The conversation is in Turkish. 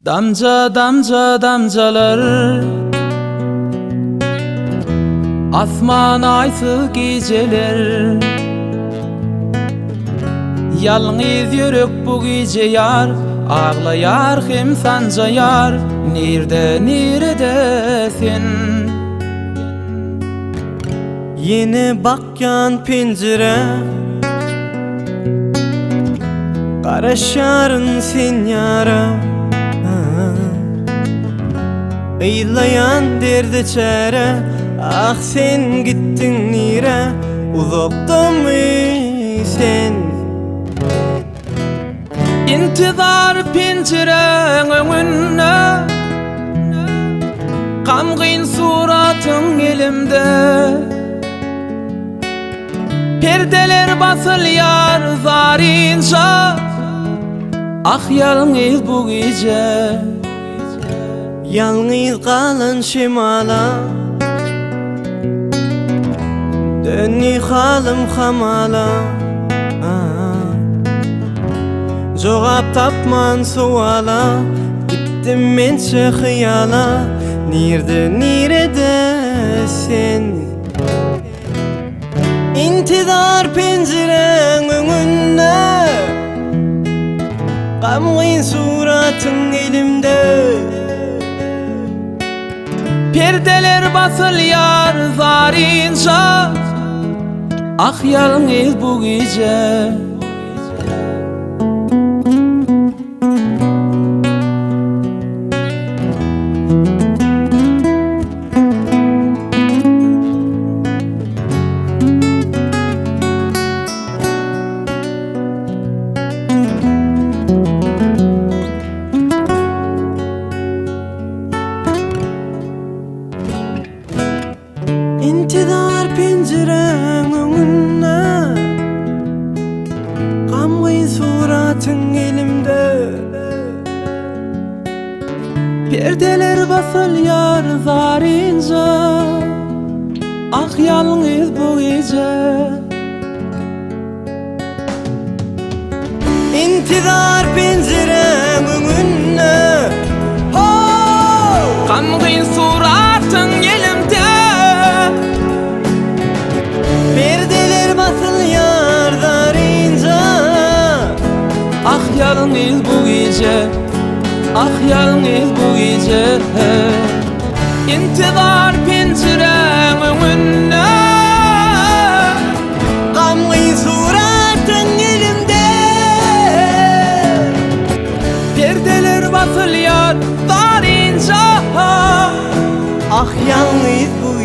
Damca damca damcalar Asman aysız geceler Yalnız yürek bu gece yar Ağlayar hem sancayar Neredesin Yeni bakyan pencere Karaşarın sen yara Eylayan derdi çare Ah sen gittin nire Uzakta mı sen İntizar pencerenin önüne Gamgin suratın elimde Perdeler basılıyor zarinca Ah yalnız bu gece Yalnız kalan şimala Dönü halim hamala Cevap tapman suala Gittim men hıyala Neredesin İntizar pencerenin önüne Gamgin suratın elimde Perdeler basılıyor zarinca Ah yalnız bu gece İntizar pencerenin önüne Gamgin suratın elimde Perdeler basılıyor zarinca Ah yalnız bu gece İntizar pencerenin önüne Gamgin suratın elimde Perdeler basılıyor zarinca Ah yalnız bu gece Ah yalnız bu gece İntizar penceremin önüne Gamgin suratın elimde Perdeler basılıyor zarinca Ah yalnız bu